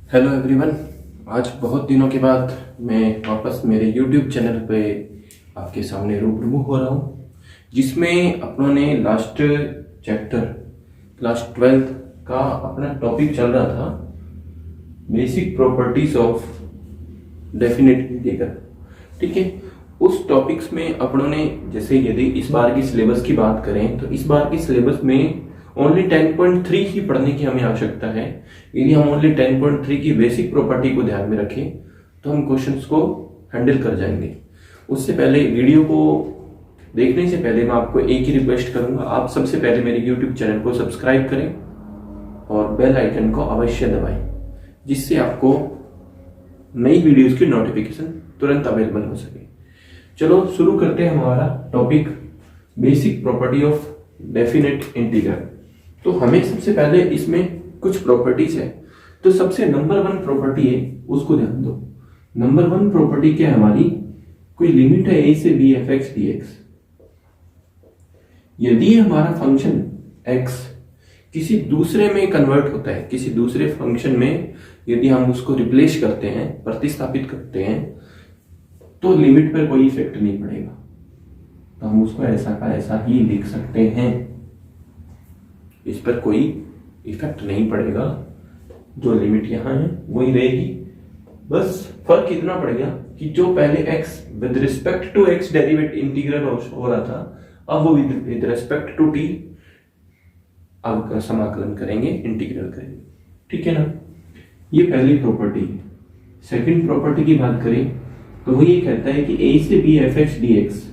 Hello everyone. आज बहुत दिनों के बाद मैं वापस मेरे YouTube चैनल पे आपके सामने रूबरू हो रहा हूँ, जिसमें अपनों ने लास्ट चैप्टर क्लास 12th का अपना टॉपिक चल रहा था, basic properties of definite integral. ठीक है, उस टॉपिक्स में अपनों ने जैसे यदि इस बार की सिलेबस की बात करें तो इस बार की सिलेबस में ओनली 10.3 ही पढ़ने की हमें आवश्यकता है। यदि हम ओनली 10.3 की बेसिक प्रॉपर्टी को ध्यान में रखें तो हम क्वेश्चंस को हैंडल कर जाएंगे। उससे पहले वीडियो को देखने से पहले मैं आपको एक ही रिक्वेस्ट करूंगा, आप सबसे पहले मेरे YouTube चैनल को सब्सक्राइब करें और बेल आइकन को अवश्य दबाएं, जिससे आपको नई वीडियोस की नोटिफिकेशन तुरंत अवेलेबल हो सके। चलो शुरू करते हैं हमारा topic, basic property of definite integral. तो हमें सबसे पहले इसमें कुछ प्रॉपर्टीज है, तो सबसे नंबर 1 प्रॉपर्टी है उसको ध्यान दो। नंबर 1 प्रॉपर्टी क्या है हमारी, कोई लिमिट है a से b fx dx। यदि हमारा फंक्शन x किसी दूसरे में कन्वर्ट होता है, किसी दूसरे फंक्शन में यदि हम उसको रिप्लेस करते हैं, प्रतिस्थापित करते हैं, तो लिमिट पर कोई इफेक्ट नहीं पड़ेगा, तो हम उसको ऐसा का ऐसा ही लिख सकते हैं, इस पर कोई इफेक्ट नहीं पड़ेगा। जो लिमिट यहां है वही रहेगी, बस फर्क इतना पड़ेगा कि जो पहले x with respect to x derivative integral हो रहा था, अब वो विद रिस्पेक्ट टू t अब का समाकलन करेंगे, इंटीग्रल करेंगे। ठीक है ना, ये पहली प्रॉपर्टी। सेकंड प्रॉपर्टी की बात करें तो वो ये कहता है कि a से b fx dx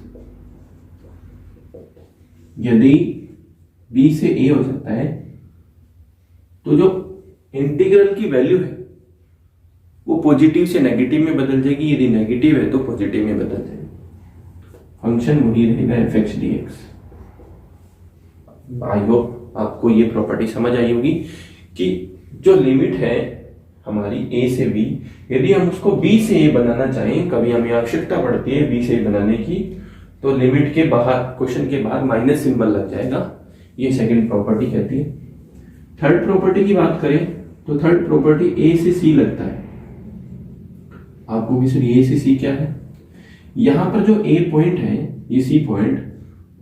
यदि b से a हो जाता है तो जो इंटीग्रल की वैल्यू है वो पॉजिटिव से नेगेटिव में बदल जाएगी, यदि नेगेटिव है तो पॉजिटिव में बदल जाएगी। फंक्शन वही रहेगा fx dx। आई होप आपको ये प्रॉपर्टी समझ आई होगी कि जो लिमिट है हमारी a से b, यदि हम उसको b से a बनाना चाहें, कभी हमें आवश्यकता पड़ती है b से a बनाने की, तो लिमिट के बाहर, क्वेश्चन के बाहर माइनस सिंबल लग जाएगा। ये सेकंड प्रॉपर्टी कहती है। थर्ड प्रॉपर्टी की बात करें तो थर्ड प्रॉपर्टी a से c लगता है। आपको भी सर a से c क्या है, यहां पर जो a पॉइंट है, ये c पॉइंट,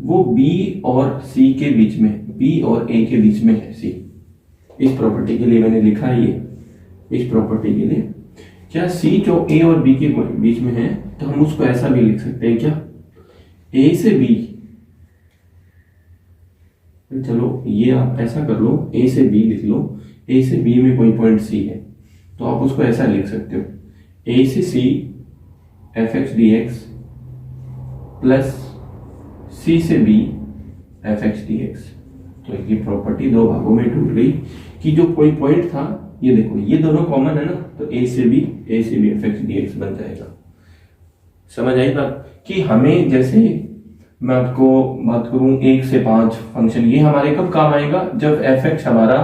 वो b और c के बीच में, b और a के बीच में है c। इस प्रॉपर्टी के लिए मैंने लिखा है ये, इस प्रॉपर्टी के लिए क्या c जो a और b के बीच में है, तो हम उसको ऐसा भी लिख सकते हैं क्या, a से b, चलो ये आप ऐसा कर लो, a से b लिख लो, a से b में कोई पॉइंट c है तो आप उसको ऐसा लिख सकते हो, a से c fx dx plus c से b fx dx। तो ये प्रॉपर्टी दो भागों में टूट गई कि जो कोई पॉइंट था, ये देखो ये दोनों कॉमन है ना, तो a से b fx dx बन जाएगा। समझ आई बात कि हमें, जैसे मैं आपको बात करूं 1 से 5 फंक्शन, ये हमारे कब काम आएगा, जब fx हमारा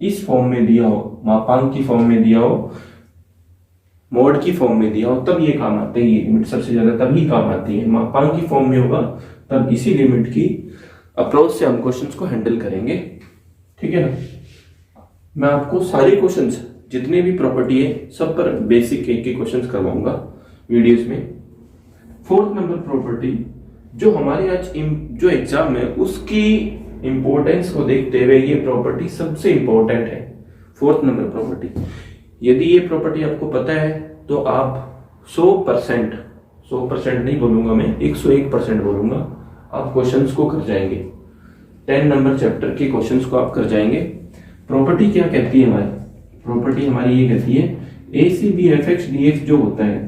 इस फॉर्म में दिया हो, मापांक की फॉर्म में दिया हो, मोड की फॉर्म में दिया हो, तब ये काम आते हैं। ये लिमिट सबसे ज्यादा तभी काम आती है, मापांक की फॉर्म में होगा तब इसी लिमिट की अप्रोच से हम क्वेश्चंस को हैंडल करेंगे। ठीक है ना, मैं आपको सारे क्वेश्चंस जितने भी प्रॉपर्टी है सब पर बेसिक एक क्वेश्चंस करवाऊंगा वीडियोस में। फोर्थ नंबर प्रॉपर्टी जो हमारे आज जो एग्जाम है उसकी इंपॉर्टेंस को देखते हुए ये प्रॉपर्टी सबसे इंपॉर्टेंट है। फोर्थ नंबर प्रॉपर्टी, यदि ये प्रॉपर्टी आपको पता है तो आप 100% नहीं बोलूंगा मैं, 101% बोलूंगा, आप क्वेश्चंस को कर जाएंगे। 10 नंबर चैप्टर के क्वेश्चंस को आप कर जाएंगे। प्रॉपर्टी क्या कहती है हमारी, प्रॉपर्टी हमारी ये कहती है a से b fx dx जो होता है,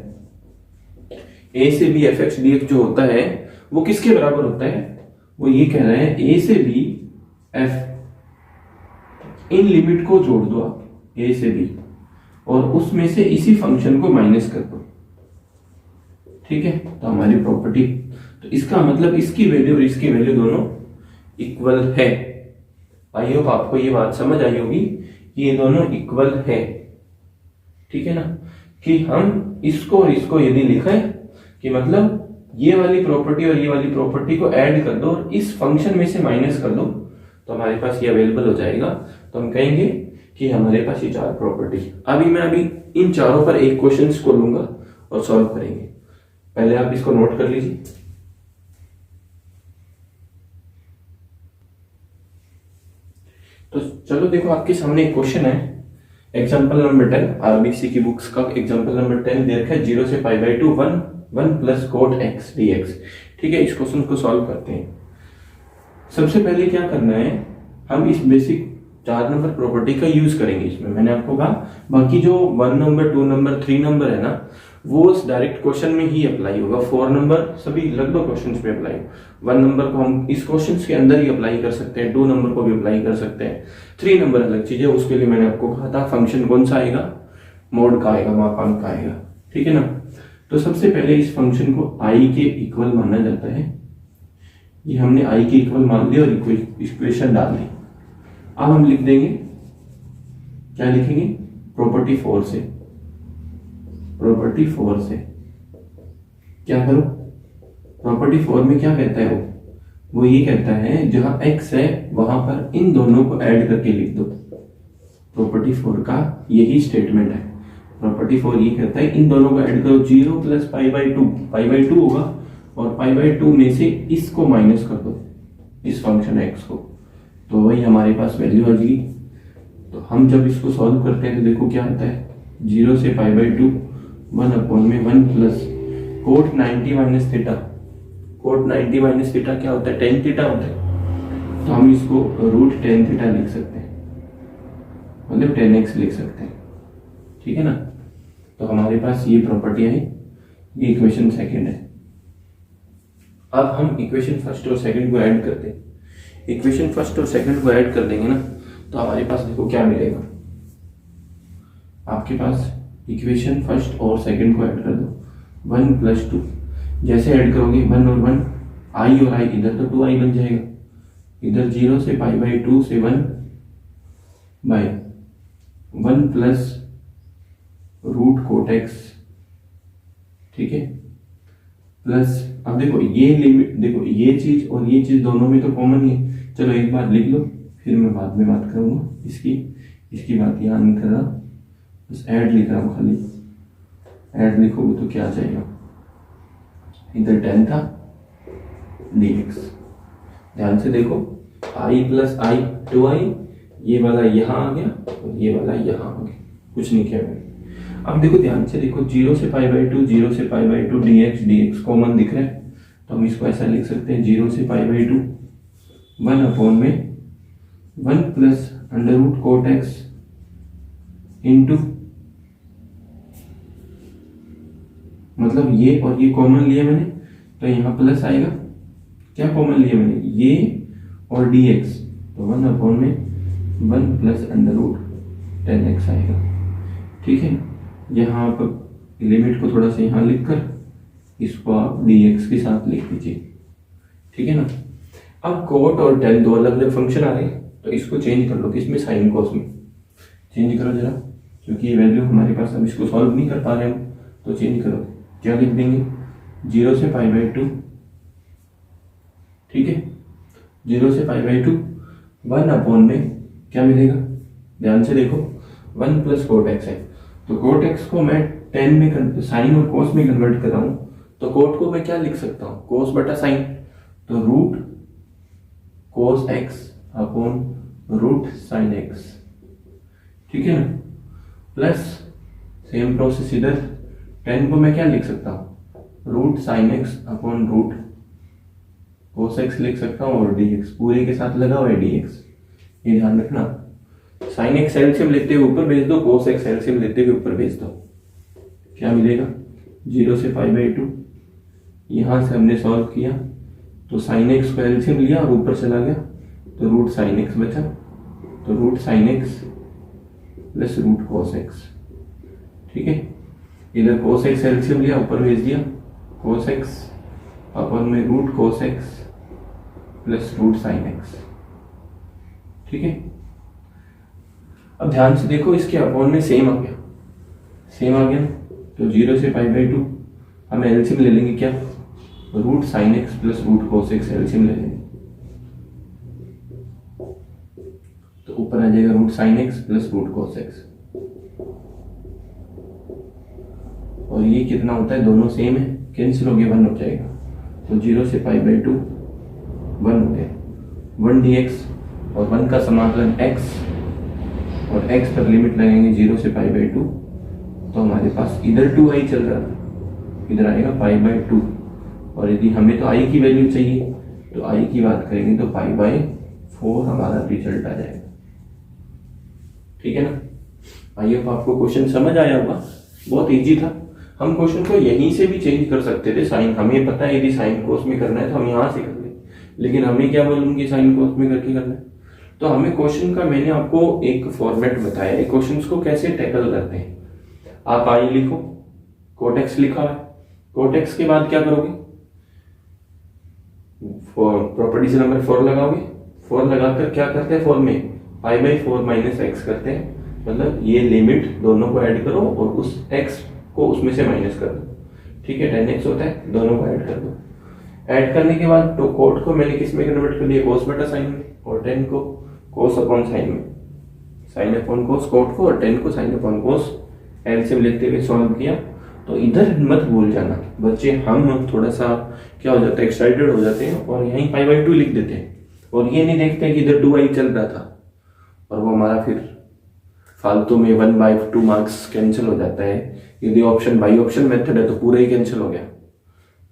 a से b fx dx जो होता है वो किसके बराबर होता है, वो ये कह रहे हैं a से b f, इन लिमिट को जोड़ दो आप a से b और उसमें से इसी फंक्शन को माइनस कर दो। ठीक है, तो हमारी प्रॉपर्टी, तो इसका मतलब इसकी वैल्यू और इसकी वैल्यू दोनों इक्वल है। आई होप आपको ये बात समझ आई होगी कि ये दोनों इक्वल है। ठीक है ना, कि हम इसको और इसको यदि लिखें कि मतलब ये वाली प्रॉपर्टी और ये वाली प्रॉपर्टी को ऐड कर दो और इस फंक्शन में से माइनस कर दो, तो हमारे पास ये अवेलेबल हो जाएगा। तो हम कहेंगे कि हमारे पास ये 4 प्रॉपर्टी। अभी इन चारों पर एक क्वेश्चन को लूंगा और सॉल्व करेंगे। पहले आप इसको नोट कर लीजिए। तो चलो देखो, आपके सामने एक क्वेश्चन है, एग्जाम्पल नंबर 10, आरबीसी की बुक्स का एग्जाम्पल नंबर 10 दे रखा है, 0 से pi by 2 1 plus cot x D x. ठीक है, इस क्वेश्चन को सॉल्व करते हैं। सबसे पहले क्या करना है, हम इस बेसिक 4 नंबर प्रॉपर्टी का यूज करेंगे इसमें। मैंने आपको कहा बाकी जो 1 नंबर 2 नंबर 3 नंबर है ना, वो डायरेक्ट क्वेश्चन में ही अप्लाई होगा। 4 नंबर सभी लगभग क्वेश्चन में अप्लाई हो। 1 नंबर को हम इस क्वेश्चन के अंदर ही अप्लाई कर सकते हैं, 2 नंबर को भी अप्लाई कर सकते हैं, 3 नंबर अलग चीज है। उसके लिए मैंने आपको कहा था फंक्शन कौन सा आएगा, मोड का आएगा, मापांक का आएगा। ठीक है ना। तो सबसे पहले इस फंक्शन को आई के इक्वल माना जाता है। ये हमने आई के इक्वल मान लिया और इक्वेशन डाल दी। अब हम लिख देंगे, क्या लिखेंगे, प्रॉपर्टी 4 से। प्रॉपर्टी 4 से क्या करो, प्रॉपर्टी 4 में क्या कहता है वो ये कहता है जहां x है वहां पर इन दोनों को ऐड करके लिख दो। प्रॉपर्टी 4 का यही स्टेटमेंट है। प्रॉपर्टी 4 ये कहता है इन दोनों को ऐड करो, 0 plus pi by 2, pi by 2 होगा और पाई बाई 2 में से इसको माइनस कर दो, इस फंक्शन x को, तो वही हमारे पास वैल्यू आ जाएगी। तो हम जब इसको सॉल्व करते हैं तो देखो क्या आता है, 0 से पाई बाई 2 1 अपॉन में 1 plus cot 90 minus theta. Cot 90 minus theta क्या होता है, टेन थीटा होता है। तो हम इसको रूट टेन थीटा लिख सकते हैं, मतलब 10x लिख सकते हैं। ठीक है ना। तो हमारे पास ये प्रॉपर्टी है, ये इक्वेशन सेकंड है। अब हम इक्वेशन फर्स्ट और सेकंड को ऐड करते हैं। इक्वेशन फर्स्ट और सेकंड को ऐड कर देंगे ना, तो हमारे पास देखो क्या मिलेगा। आपके पास इक्वेशन फर्स्ट और सेकंड को ऐड कर दो, 1 प्लस 2। जैसे ऐड करोगे 1 और 1, आई और आई इधर तो 2i बन जाएगा, इधर 0 से पाई बाई 2 से 1 by 1 plus root cot x. ठीक है, प्लस अब देखो ये लिमिट, देखो ये चीज और ये चीज दोनों में तो कॉमन ही है। चलो एक बार लिख लो, फिर मैं बाद में बात करूंगा इसकी बात यहाँ नहीं कर रहा, बस ऐड लिख रहा हूँ खाली। ऐड लिखोगे तो क्या आ जाएगा, इधर 10 था dx। ध्यान से देखो, i प्लस आई 2i, ये वाला यहाँ आ गया और ये वाला यहाँ आ गया, कुछ नहीं किया मैंने। अब देखो ध्यान से देखो, 0 से पाई बाई 2, 0 से पाई बाई 2 dx कॉमन दिख रहा है, तो हम इसको ऐसा लिख सकते हैं 0 से पाई बाई 2 1 अपॉन में 1 plus under root cot x into, मतलब ये और ये कॉमन लिया मैंने तो यहाँ प्लस आएगा। क्या कॉमन लिया मैंने, ये और dx, तो 1 अपॉन में 1 प्लस अंडर रूट 10x आएगा। ठीक है, यहाँ आप लिमिट को थोड़ा सा यहाँ लिखकर इसको आप dx के साथ लिख दीजिए। ठीक है ना। अब कोट और टेन दो अलग अलग फंक्शन आ रहे हैं, तो इसको चेंज कर लो, किसमें, साइन कोस में चेंज करो जरा, क्योंकि ये वैल्यू हमारे पास, अब इसको सॉल्व नहीं कर पा रहे हम, तो चेंज करो। क्या लिख देंगे, 0 से पाई बाई 2, ठीक है, 0 से पाई बाई 2 1 अपॉन में क्या मिलेगा, ध्यान से देखो 1 प्लस कोट एक्स है, तो कोट एक्स को मैं 10 में साइन और कोस में कन्वर्ट कर रहा हूं, तो कोट को मैं क्या लिख सकता हूं, कोस बटा साइन, तो root cos x upon root sine x. ठीक है ना, प्लस सेम प्रोसेस इधर 10 को मैं क्या लिख सकता हूं, root sine x upon root cos x लिख सकता हूं, और dx पूरे के साथ लगा हुआ है dx, ये ध्यान रखना। साइन एक्स एलसीएम लेते हुए ऊपर भेज दो, कोस एक्स एलसीएम लेते हुए ऊपर भेज दो, क्या मिलेगा, 0 से पाई बाई 2, यहां से हमने सॉल्व किया तो साइन एक्स को एलसीएम लिया और ऊपर चला गया, तो रूट साइन एक्स बचा, तो root sine x plus root cos x. ठीक है, इधर कोस एक्स एलसीएम लिया, ऊपर भेज दिया, कोस एक्स अपॉन में root cos x plus root sine x. ठीक है, अब ध्यान से देखो, इसके अपॉन में सेम आ गया, सेम आ गया, तो 0 से पाई बाई 2 हम एलसीएम ले लेंगे, क्या, root sine x plus root cos x LCM ले लेंगे, तो ऊपर आ जाएगा root sine x plus root cos x, और ये कितना होता है, दोनों सेम है, कैंसिल हो गया 1 हो जाएगा, तो 0 से पाई बाई 2 1 हो गया, 1 dx और 1 का समाकलन x, और x पर लिमिट लगाएंगे 0 से पाई बाई 2, तो हमारे पास इधर 2i चल रहा था, इधर आएगा पाई बाई 2, और यदि हमें तो i की वैल्यू चाहिए तो i की बात करेंगे तो पाई बाई 4 हमारा रिजल्ट आ जाएगा। ठीक है ना, आई होप आपको क्वेश्चन समझ आया होगा, बहुत इजी था। हम क्वेश्चन को यहीं से भी चेंज कर सकते थे, साइन हमें पता है यदि साइन कोस में करना है तो हम यहाँ से कर ले, लेकिन हमें क्या मालूम कि साइन कोस में करके करना है, तो हमें क्वेश्चन का मैंने आपको एक फॉर्मेट बताया है, क्वेश्चन को कैसे टैकल करते हैं। आप आई लिखो, कोटेक्स लिखा है, कोटेक्स के बाद क्या करोगे, प्रॉपर्टी नंबर 4 लगाओगे, 4 लगाकर क्या करते हैं, 4 में पाई बाई 4 माइनस एक्स करते हैं, मतलब ये लिमिट दोनों को ऐड करो और उस x को उसमें से माइनस कर दो। ठीक है, 10x होता है, दोनों को ऐड कर दो। ऐड करने के बाद तो कोट को मैंने किस में कन्वर्ट कर दिया, कोस बटा साइन में, और 10 को कोस अपॉन साइन में, साइन अपॉन कोस कोट को, और 10 को साइन अपॉन कोस, एलसीएम लेते हुए सॉल्व किया। तो इधर मत भूल जाना बच्चे, हम थोड़ा सा क्या हो जाता है, एक्साइटेड हो जाते हैं और यहीं पाई बाई 2 लिख देते हैं, और ये नहीं देखते कि इधर 2i चल रहा था, और वो हमारा फिर फालतू में 1/2 मार्क्स कैंसिल हो जाता है। यदि ऑप्शन बाई ऑप्शन मेथड है तो पूरा ही कैंसिल हो गया।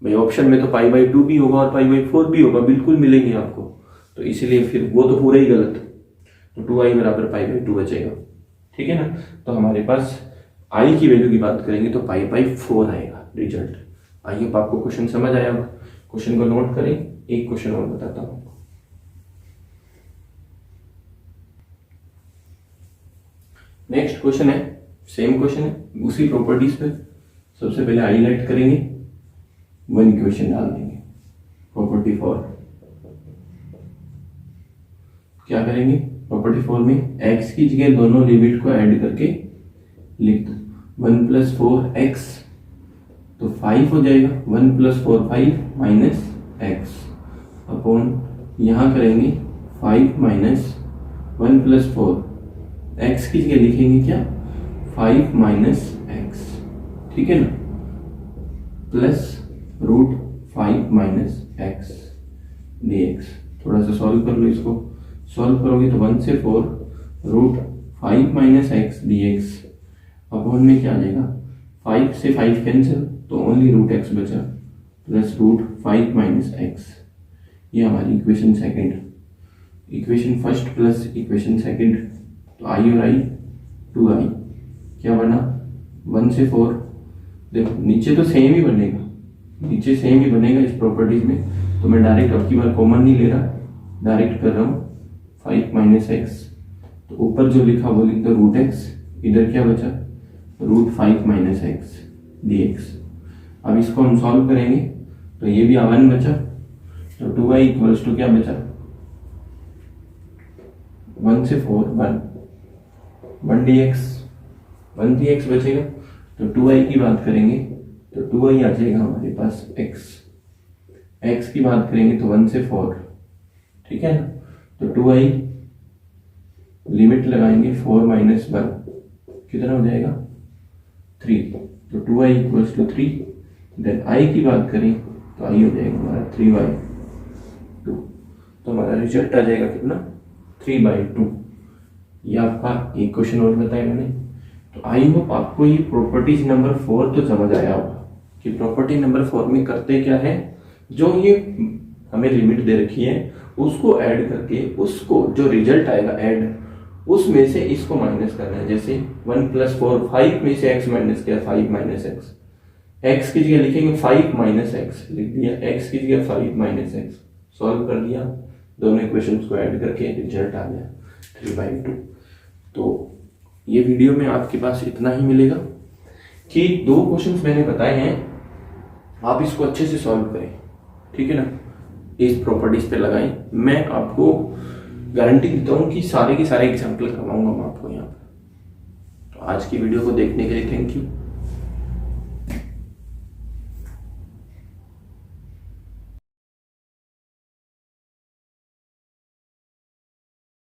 भाई ऑप्शन में तो पाई बाई 2 भी होगा और पाई बाई 4 भी होगा, बिल्कुल मिलेंगे आपको, तो इसीलिए फिर वो तो पूरा ही गलत, तो 2i बराबर पाई बाई 2 बचेगा। ठीक है ना, तो हमारे पास i की वैल्यू की बात करेंगे तो पाई बाई 4 आएगा रिजल्ट। आइए आपको क्वेश्चन समझ आया होगा, क्वेश्चन को नोट करें, एक क्वेश्चन और बताता हूं। नेक्स्ट क्वेश्चन है, सेम क्वेश्चन है, उसी प्रॉपर्टीज पे सबसे पहले हाईलाइट करेंगे, 1 इक्वेशन डाल देंगे, प्रॉपर्टी 4 क्या करेंगे, प्रॉपर्टी 4 में x की जगह दोनों लिमिट को ऐड करके लिख दो, 1 + 4x तो 5 हो जाएगा, 1 + 4 5 माइनस x अपॉन यहां करेंगे 5 माइनस 1 + 4, x की जगह लिखेंगे क्या, 5 माइनस x, ठीक है ना, प्लस √5 माइनस x dx। थोड़ा सा सॉल्व कर लो इसको, सॉल्व करोगे तो 1 से 4 √5 माइनस x dx अपॉन में क्या आ जाएगा, 5 से 5 कैंसिल तो ओनली √x बचा, प्लस √5 माइनस x। ये हमारी equation second, equation first plus equation second, तो i और i 2i क्या बना, 1 से 4, देखो नीचे तो सेम ही बनेगा, नीचे सेम ही बनेगा इस प्रॉपर्टीज में, तो मैं डायरेक्ट अब की बार कॉमन नहीं ले रहा, डायरेक्ट कर रहा हूँ 5 माइनस एक्स, तो ऊपर जो लिखा वो लिख दो √x, इधर क्या बचा, √5 माइनस एक्स dx। अब इसको हम सॉल्व करेंगे तो ये भी 1 बचा, तो 2i इक्वल्स टू क्या बचा, 1 से 4 1 dx बचेगा, तो 2i की बात करेंगे तो 2i आ जाएगा हमारे पास x की बात करेंगे तो 1 से 4, ठीक है ना, तो 2i लिमिट लगाएंगे 4 माइनस 1 कितना हो जाएगा 3, तो 2i equals to 3। Then i की बात करें तो i हो जाएगा हमारा 3/2, तो हमारा रिजल्ट आ जाएगा कितना 3/2। ये आपका एक क्वेश्चन और बताया मैंने। तो आई होप आपको ये प्रॉपर्टीज नंबर 4 तो समझ आया होगा कि प्रॉपर्टी नंबर 4 में करते क्या है, जो ये हमें लिमिट दे रखी है उसको ऐड करके उसको जो रिजल्ट आएगा ऐड उसमें से इसको माइनस करना है। जैसे 1 + 4 5 में से x माइनस किया 5 माइनस एक्स, x की जगह लिखेंगे 5 माइनस एक्स लिख दिया, x की जगह 5 माइनस एक्स, सॉल्व कर दिया, दोनों इक्वेशंस को ऐड करके रिजल्ट आ गया 3/2। तो ये वीडियो में आपके पास इतना ही मिलेगा कि 2 क्वेश्चंस मैंने बताए हैं, आप इसको अच्छे से सॉल्व करें, ठीक है ना, इस प्रॉपर्टीज पे लगाएं। मैं आपको गारंटी देता हूं कि सारे के सारे एग्जाम्पल करवाऊंगा मैं आपको यहाँ पे। तो आज की वीडियो को देखने के लिए थैंक यू।